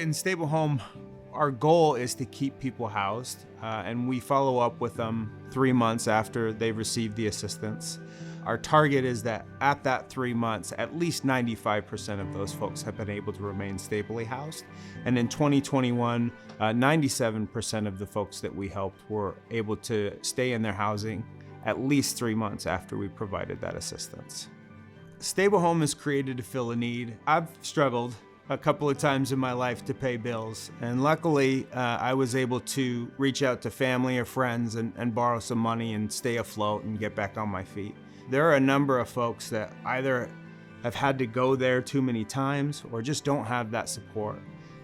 In stable home, our goal is to keep people housed, and we follow up with them 3 months after they've received the assistance. Our target is that at that 3 months, at least 95% of those folks have been able to remain stably housed. And in 2021, 97% of the folks that we helped were able to stay in their housing at least 3 months after we provided that assistance. Stable home is created to fill a need. I've struggled a couple of times in my life to pay bills, and luckily I was able to reach out to family or friends and borrow some money and stay afloat and get back on my feet. There are a number of folks that either have had to go there too many times or just don't have that support.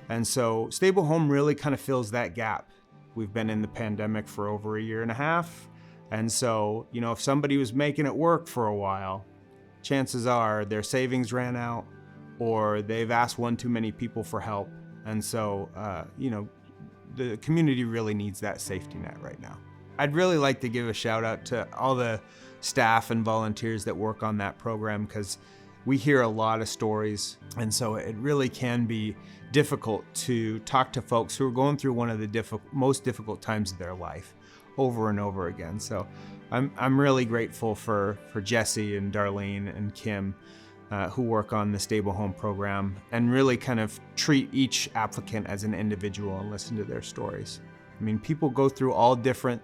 And so stable home really kind of fills that gap. We've been in the pandemic for over 1.5 years. And so, if somebody was making it work for a while, chances are their savings ran out or they've asked one too many people for help. And so, the community really needs that safety net right now. I'd really like to give a shout out to all the staff and volunteers that work on that program, because we hear a lot of stories. And so it really can be difficult to talk to folks who are going through one of the most difficult times of their life over and over again. So I'm really grateful for Jesse and Darlene and Kim, who work on the stable home program and really kind of treat each applicant as an individual and listen to their stories. I mean, people go through all different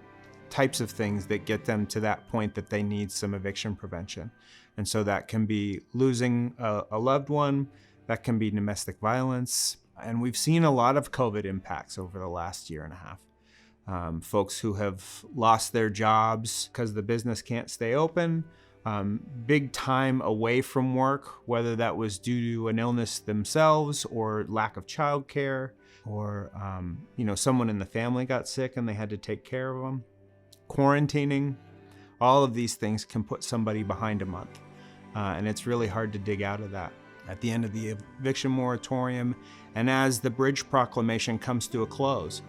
types of things that get them to that point that they need some eviction prevention. And so that can be losing a loved one, that can be domestic violence. And we've seen a lot of COVID impacts over the last 1.5 years. Folks who have lost their jobs because the business can't stay open, big time away from work, whether that was due to an illness themselves or lack of childcare, or someone in the family got sick and they had to take care of them. Quarantining, all of these things can put somebody behind a month. And it's really hard to dig out of that. At the end of the eviction moratorium, and as the bridge proclamation comes to a close,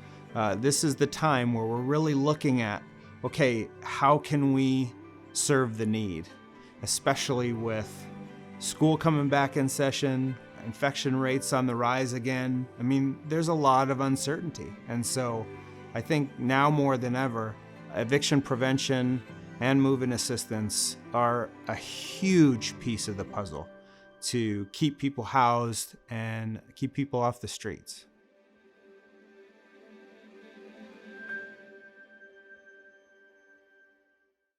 this is the time where we're really looking at, okay, how can we serve the need, especially with school coming back in session, infection rates on the rise again. I mean, there's a lot of uncertainty. And so I think now more than ever, eviction prevention and move-in assistance are a huge piece of the puzzle to keep people housed and keep people off the streets.